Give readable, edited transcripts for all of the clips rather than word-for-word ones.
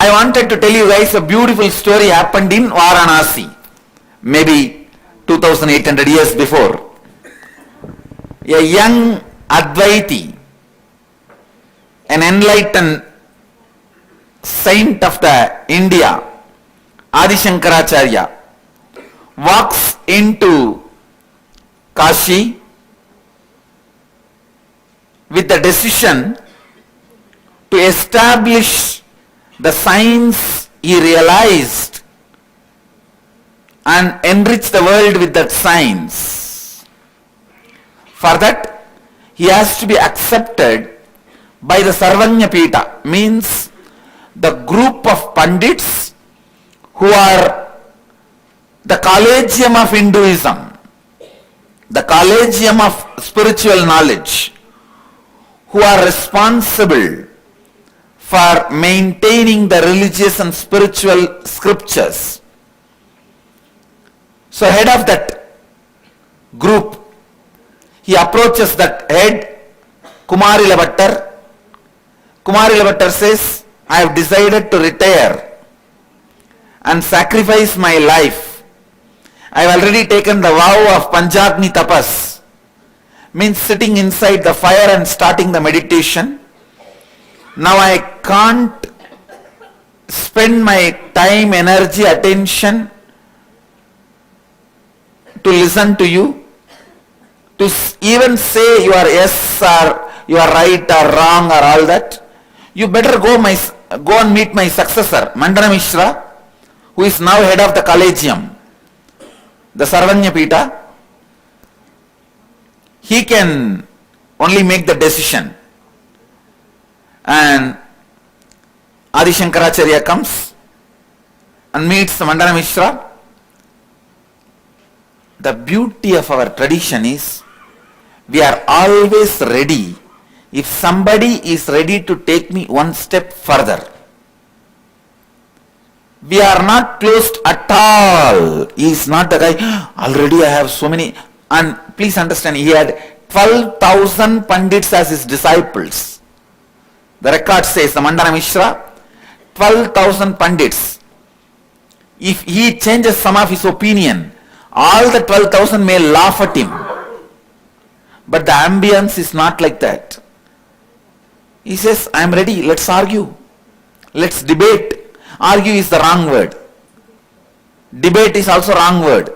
I wanted to tell you guys a beautiful story happened in Varanasi, maybe 2800 years before. A young Advaiti, an enlightened saint of the India, Adi Shankaracharya, walks into Kashi with the decision to establish the science he realized and enrich the world with that science. For that, he has to be accepted by the Sarvanya Pita, means the group of Pandits who are the Collegium of Hinduism, the Collegium of Spiritual Knowledge, who are responsible for maintaining the religious and spiritual scriptures. So head of that group, he approaches that head, Kumarila Bhattar. Kumarila Bhattar says, I have decided to retire and sacrifice my life. I have already taken the vow of Panchagni Tapas, means sitting inside the fire and starting the meditation. Now I can't spend my time, energy, attention to listen to you, to even say you are yes or you are right or wrong or all that. You better go and meet my successor, Mandana Mishra, who is now head of the Collegium, the Sarvanya Pita. He can only make the decision. And Adi Shankaracharya comes and meets Mandana Mishra. The beauty of our tradition is we are always ready if somebody is ready to take me one step further. We are not closed at all. He is not the guy, already I have so many. And please understand, he had 12,000 Pandits as his disciples. The record says, the Mandana Mishra, 12,000 Pandits. If he changes some of his opinion, all the 12,000 may laugh at him. But the ambience is not like that. He says, I am ready, let's argue. Let's debate. Argue is the wrong word. Debate is also wrong word.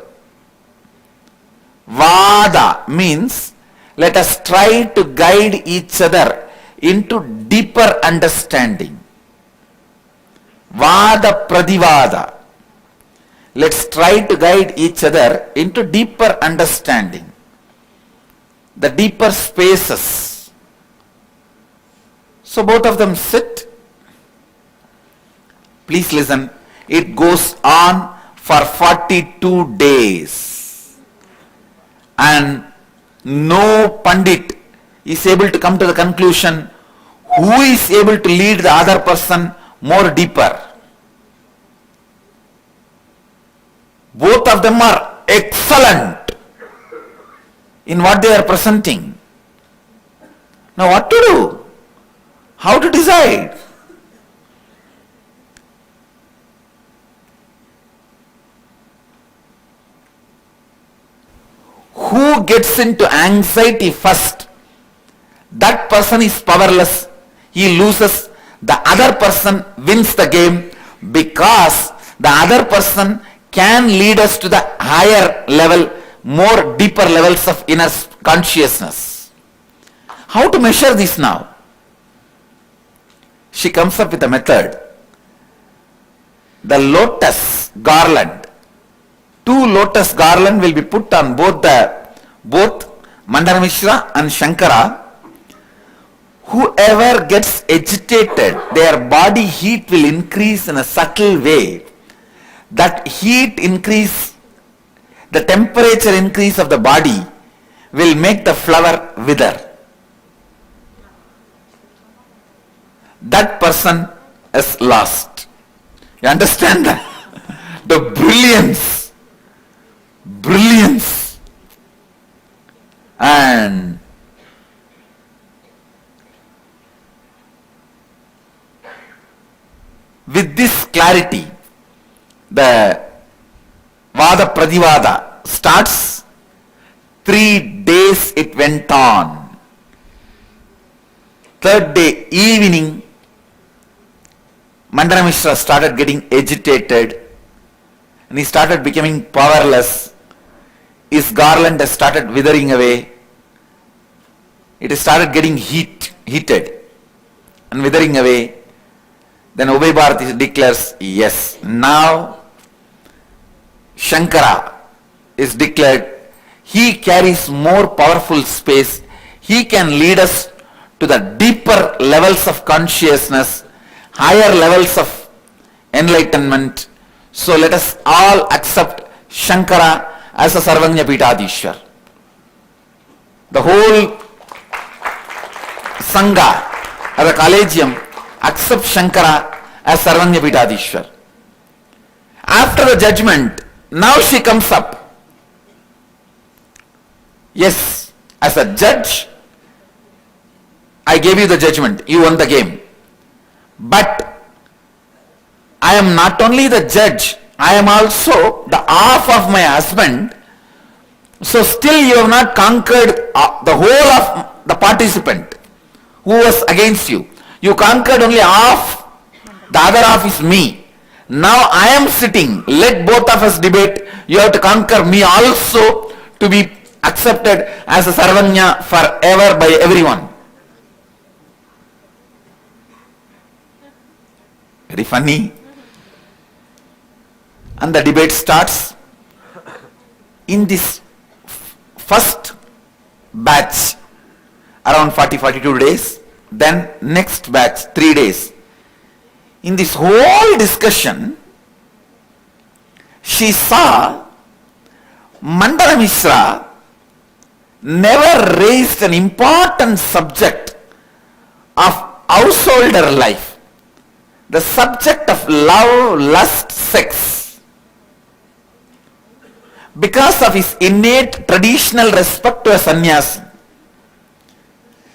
Vada means let us try to guide each other into deeper understanding. Vada Pradivada. Let's try to guide each other into deeper understanding. The deeper spaces. So both of them sit. Please listen. It goes on for 42 days. And no Pandit is able to come to the conclusion who is able to lead the other person more deeper. Both of them are excellent in what they are presenting. Now what to do? How to decide? Who gets into anxiety first? That person is powerless. He loses. The other person wins the game because the other person can lead us to the higher level, more deeper levels of inner consciousness. How to measure this now? She comes up with a method. The lotus garland. 2 lotus garland will be put on both Mandana Mishra and Shankara. Whoever gets agitated, their body heat will increase in a subtle way. That heat increase, the temperature increase of the body will make the flower wither. That person is lost. You understand that? The brilliance and with this clarity, the Vada Pradivada starts. 3 days it went on. Third day evening, Mandana Mishra started getting agitated and he started becoming powerless. His garland has started withering away. It has started getting heated and withering away. Then Ubay Bharati declares, yes, now Shankara is declared, he carries more powerful space. He can lead us to the deeper levels of consciousness, higher levels of enlightenment. So let us all accept Shankara as a Sarvagnya Pitadishwar. The whole Sangha as a collegium accept Shankara as Sarvagnya Pitadishwar. After the judgment, now she comes up. Yes, as a judge, I gave you the judgment, you won the game. But I am not only the judge, I am also the half of my husband. So still you have not conquered the whole of the participant who was against you. You conquered only half, the other half is me. Now I am sitting, let both of us debate. You have to conquer me also to be accepted as a Sarvagnya forever by everyone. Very funny. And the debate starts. In this first batch, around 40-42 days, then next batch, 3 days. In this whole discussion, she saw Mandana Mishra never raised an important subject of householder life, the subject of love, lust, sex. Because of his innate traditional respect to a sannyasi.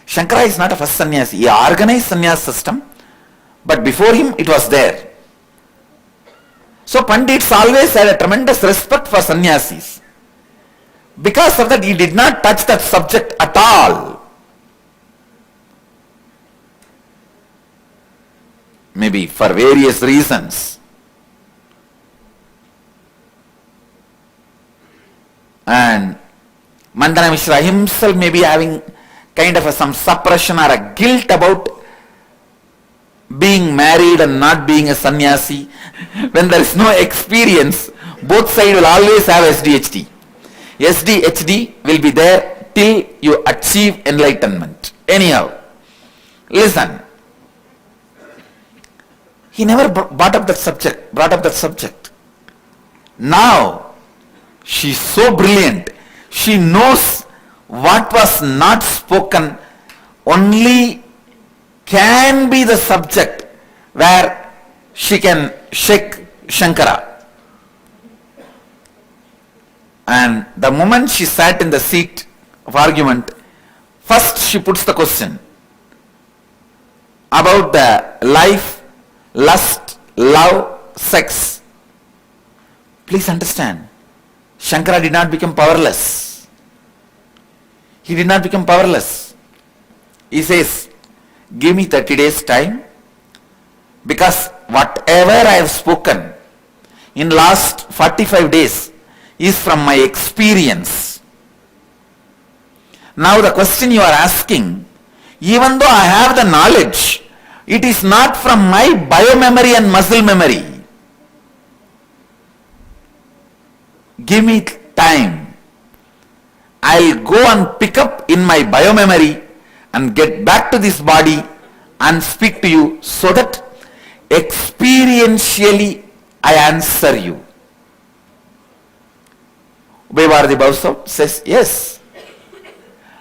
Shankara is not a first sannyasi. He organized sannyas system, but before him it was there. So Pandits always had a tremendous respect for sannyasis. Because of that, he did not touch that subject at all. Maybe for various reasons. And Mandana Mishra himself may be having kind of some suppression or a guilt about being married and not being a sannyasi. When there is no experience, both sides will always have SDHD. SDHD will be there till you achieve enlightenment. Anyhow, listen. He never brought up that subject. Now, she is so brilliant. She knows what was not spoken only can be the subject where she can shake Shankara. And the moment she sat in the seat of argument, first she puts the question about the life, lust, love, sex. Please understand, Shankara did not become powerless. He did not become powerless. He says, give me 30 days time, because whatever I have spoken in last 45 days is from my experience. Now the question you are asking, even though I have the knowledge, it is not from my biomemory and muscle memory. Give me time. I'll go and pick up in my biomemory and get back to this body and speak to you so that experientially I answer you. Ubay Bharati Bhavsov says yes.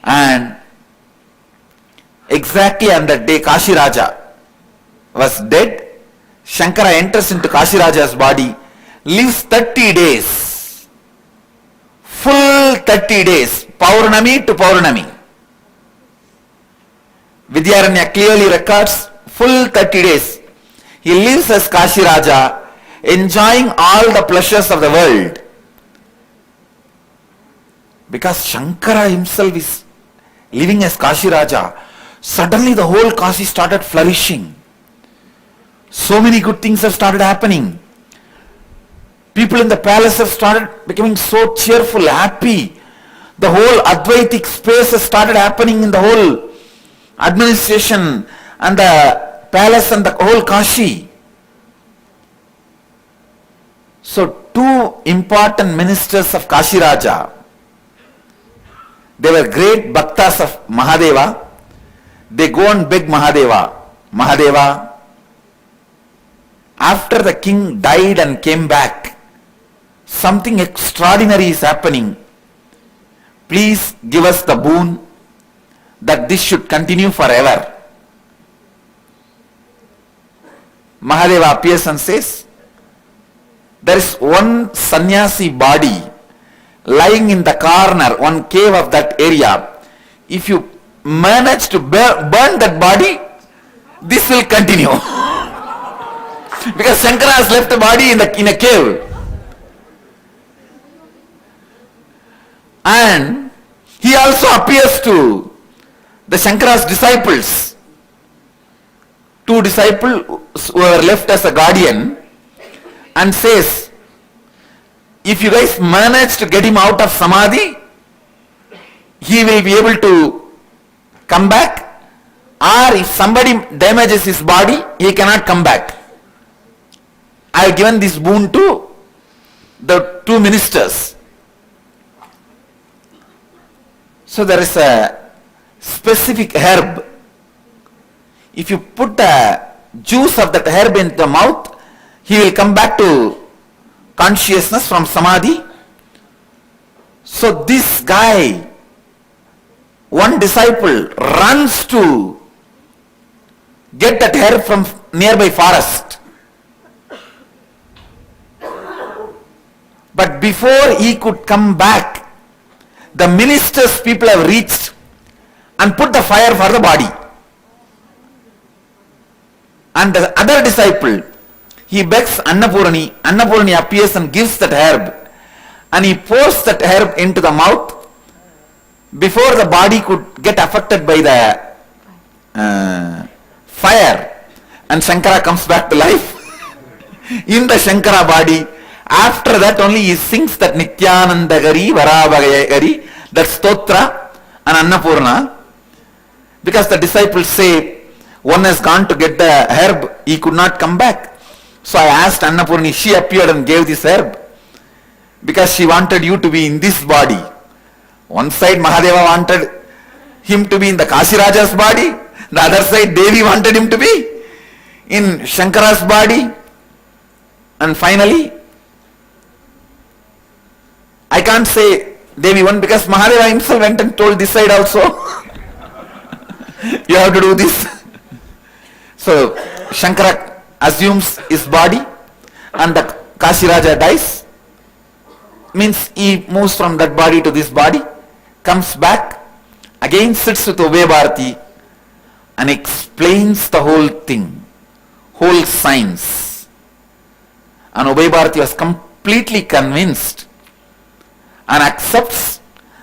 And exactly on that day Kashi Raja was dead. Shankara enters into Kashi Raja's body, lives 30 days. Full 30 days. Paurnami to Paurnami. Vidyaranya clearly records full 30 days. He lives as Kashi Raja, enjoying all the pleasures of the world. Because Shankara himself is living as Kashi Raja, suddenly the whole Kashi started flourishing. So many good things have started happening. People in the palace have started becoming so cheerful, happy. The whole Advaitic space has started happening in the whole administration and the palace and the whole Kashi. So two important ministers of Kashi Raja, they were great bhaktas of Mahadeva. They go and beg Mahadeva, Mahadeva, after the king died and came back, something extraordinary is happening. Please give us the boon that this should continue forever. Mahadeva appears and says, there is one sannyasi body lying in the corner, one cave of that area. If you manage to burn that body, this will continue. Because Shankara has left the body in a cave. And he also appears to the Shankara's disciples. Two disciples who are left as a guardian, and says, if you guys manage to get him out of Samadhi, he will be able to come back, or if somebody damages his body, he cannot come back. I have given this boon to the two ministers. So there is a specific herb. If you put the juice of that herb in the mouth, he will come back to consciousness from Samadhi. So this guy, one disciple, runs to get that herb from nearby forest. But before he could come back, the minister's people have reached and put the fire for the body. And the other disciple, he begs Annapurani. Annapurani appears and gives that herb. And he pours that herb into the mouth before the body could get affected by the fire. And Shankara comes back to life in the Shankara body. After that only he sings that Nityananda Gari, Varabhagaya Gari, that stotra and Annapurna. Because the disciples say, one has gone to get the herb, he could not come back. So I asked Annapurni, she appeared and gave this herb. Because she wanted you to be in this body. One side Mahadeva wanted him to be in the Kashi Raja's body. The other side Devi wanted him to be in Shankara's body. And finally, I can't say Devi won because Mahadeva himself went and told this side also. You have to do this. So Shankara assumes his body and the Kashi Raja dies. Means he moves from that body to this body, comes back, again sits with Ubay Bharati and explains the whole thing, whole science. And Ubay Bharati was completely convinced and accepts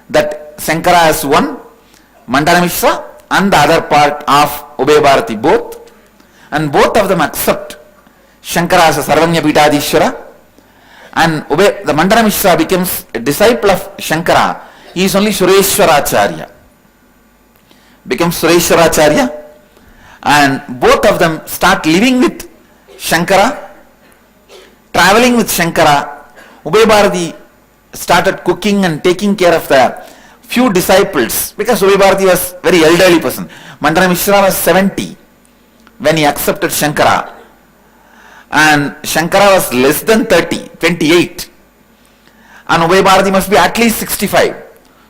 that Shankara has won, Mandana Mishra and the other part of Ubay Bharati both. And both of them accept Shankara as a Sarvanya Pitadishwara. And the Mandana Mishra becomes a disciple of Shankara. He is only Sureshwaracharya. Becomes Sureshwaracharya. And both of them start living with Shankara, traveling with Shankara. Ubay Bharati started cooking and taking care of the few disciples because Ubay Bharati was very elderly person. Mandana Mishra was 70 when he accepted Shankara. And Shankara was less than 30, 28. And Ubay Bharati must be at least 65.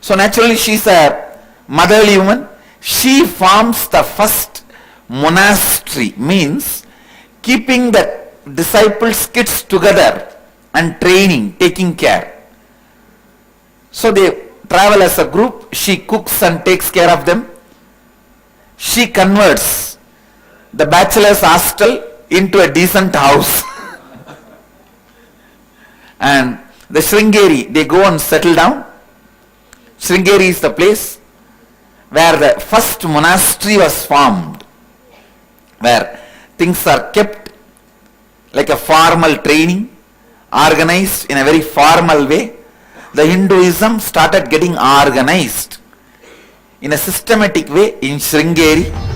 So naturally she is a motherly woman. She forms the first monastery, means keeping the disciples' kids together and training, taking care. So they travel as a group. She cooks and takes care of them. She converts the bachelor's hostel into a decent house. And the Sringeri, they go and settle down. Sringeri is the place where the first monastery was formed, where things are kept like a formal training, organized in a very formal way. The Hinduism started getting organized in a systematic way in Sringeri.